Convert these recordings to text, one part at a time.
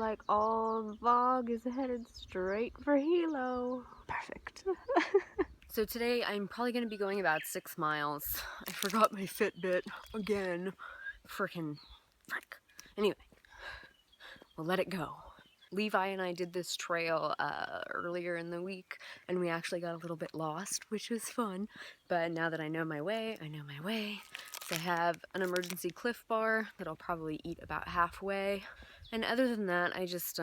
like all the fog is headed straight for Hilo. Perfect. So today I'm probably going to be going about 6 miles. I forgot my Fitbit again. Frick. Anyway, we'll let it go. Levi and I did this trail earlier in the week, and we actually got a little bit lost, which was fun. But now that I know my way, So I have an emergency Cliff Bar that I'll probably eat about halfway. And other than that, I just,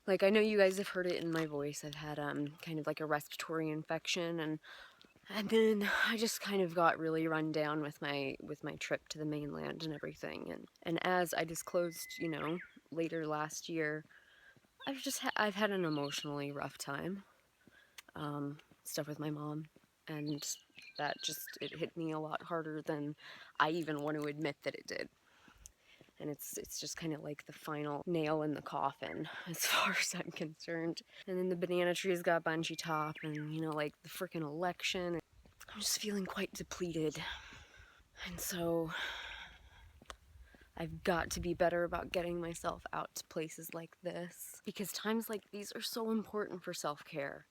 like, I know you guys have heard it in my voice. I've had kind of like a respiratory infection, and then I just kind of got really run down with my trip to the mainland and everything. And as I disclosed, you know, later last year, I've had an emotionally rough time. Stuff with my mom, and that it hit me a lot harder than I even want to admit that it did. And it's just kind of like the final nail in the coffin as far as I'm concerned. And then the banana trees got bunchy top, and you know, like the freaking election. I'm just feeling quite depleted. And so I've got to be better about getting myself out to places like this, because times like these are so important for self-care.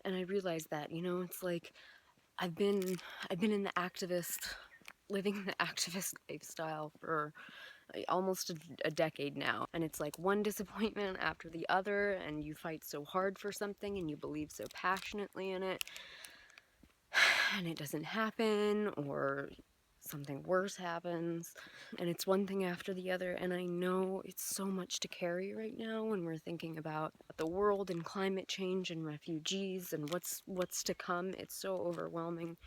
And I realized that, you know, it's like I've been in the living the activist lifestyle for almost a decade now, and it's like one disappointment after the other, and you fight so hard for something and you believe so passionately in it, and it doesn't happen, or something worse happens, and it's one thing after the other. And I know it's so much to carry right now when we're thinking about the world and climate change and refugees and what's to come. It's so overwhelming.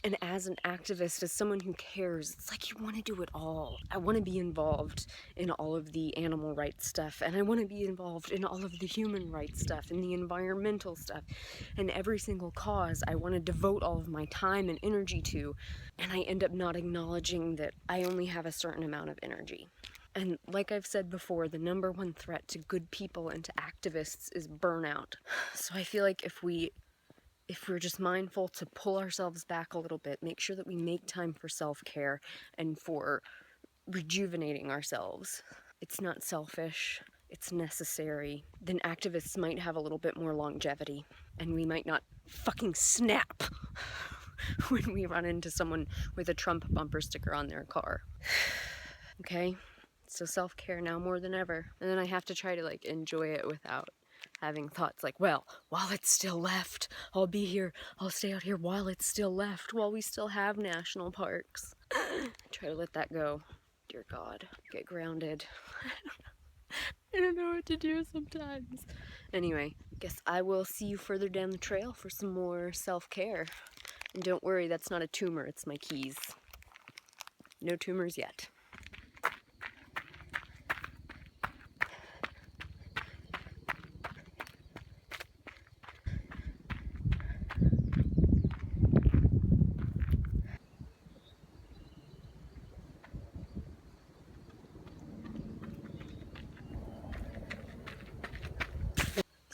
And as an activist, as someone who cares, it's like you want to do it all. I want to be involved in all of the animal rights stuff, and I want to be involved in all of the human rights stuff and the environmental stuff, and every single cause I want to devote all of my time and energy to, and I end up not acknowledging that I only have a certain amount of energy. And like I've said before, the number one threat to good people and to activists is burnout. So I feel like if we're just mindful to pull ourselves back a little bit, make sure that we make time for self-care and for rejuvenating ourselves. It's not selfish, it's necessary. Then activists might have a little bit more longevity, and we might not fucking snap when we run into someone with a Trump bumper sticker on their car. Okay? So self-care now more than ever. And then I have to try to like enjoy it without having thoughts like, well, while it's still left, I'll be here, I'll stay out here while it's still left, while we still have national parks. Try to let that go. Dear God, get grounded. I don't know what to do sometimes. Anyway, guess I will see you further down the trail for some more self-care. And don't worry, that's not a tumor, it's my keys. No tumors yet.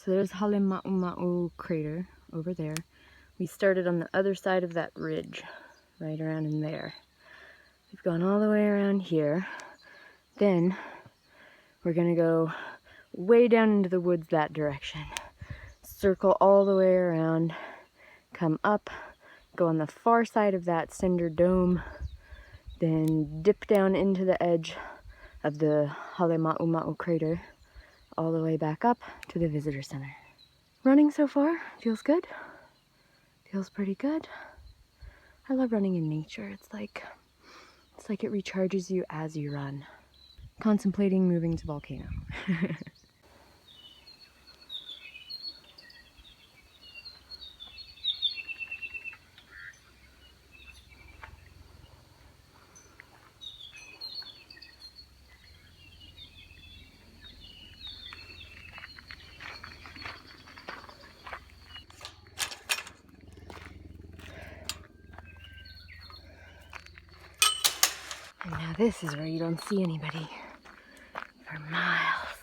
So there's Halema'uma'u crater over there. We started on the other side of that ridge, right around in there. We've gone all the way around here. Then we're gonna go way down into the woods that direction. Circle all the way around, come up, go on the far side of that cinder dome, then dip down into the edge of the Halema'uma'u crater, all the way back up to the visitor center. Running so far feels good. Feels pretty good. I love running in nature. It's like it recharges you as you run. Contemplating moving to Volcano. And now this is where you don't see anybody for miles.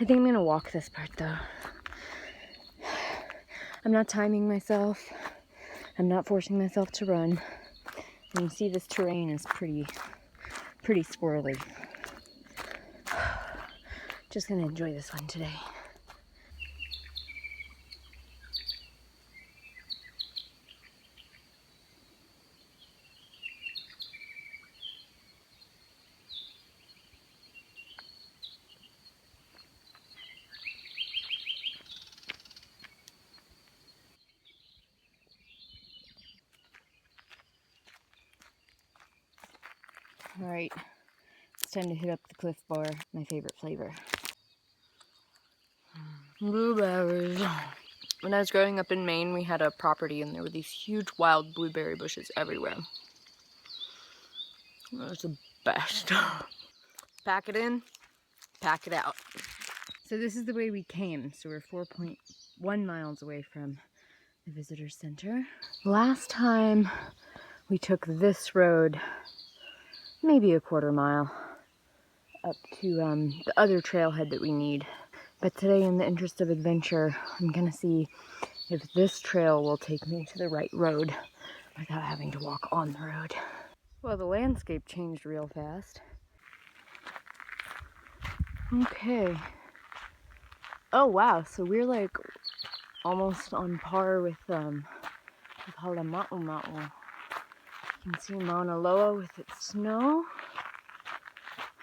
I think I'm gonna walk this part though. I'm not timing myself. I'm not forcing myself to run. And you see this terrain is pretty squirrely. Just gonna enjoy this one today. All right, it's time to hit up the Cliff Bar, my favorite flavor. Blueberries. When I was growing up in Maine, we had a property and there were these huge wild blueberry bushes everywhere. It was the best. Pack it in, pack it out. So this is the way we came. So we're 4.1 miles away from the visitor center. Last time we took this road, maybe a quarter mile, up to the other trailhead that we need. But today, in the interest of adventure, I'm gonna see if this trail will take me to the right road without having to walk on the road. Well, the landscape changed real fast. Okay. Oh wow, so we're like almost on par with Halama'u. You can see Mauna Loa with its snow.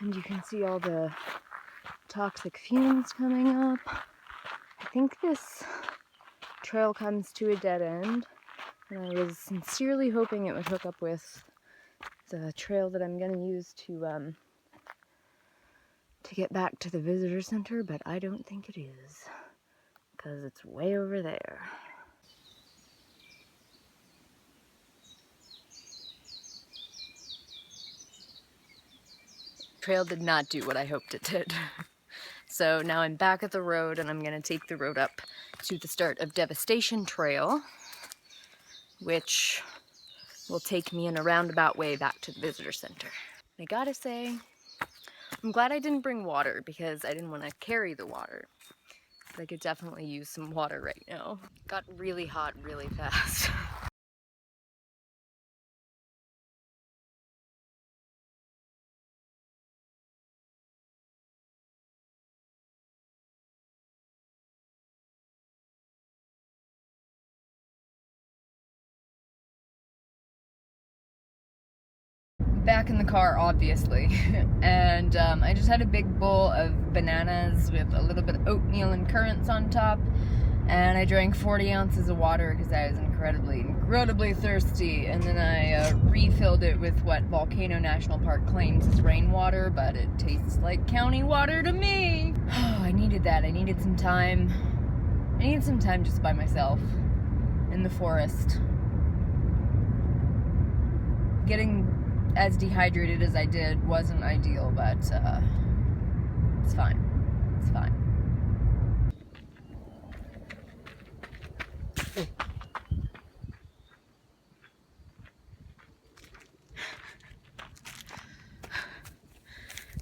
And you can see all the toxic fumes coming up. I think this trail comes to a dead end, and I was sincerely hoping it would hook up with the trail that I'm gonna use to get back to the visitor center, but I don't think it is, because it's way over there. Trail did not do what I hoped it did. So now I'm back at the road and I'm gonna take the road up to the start of Devastation Trail, which will take me in a roundabout way back to the visitor center. I gotta say, I'm glad I didn't bring water because I didn't want to carry the water. But I could definitely use some water right now. It got really hot really fast. Back in the car, obviously, and I just had a big bowl of bananas with a little bit of oatmeal and currants on top, and I drank 40 ounces of water because I was incredibly thirsty, and then I refilled it with what Volcano National Park claims is rainwater, but it tastes like county water to me. Oh, I needed that. I needed some time. I needed some time just by myself in the forest. Getting as dehydrated as I did wasn't ideal, but it's fine. It's fine.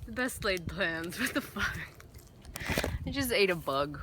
The best laid plans. What the fuck? I just ate a bug.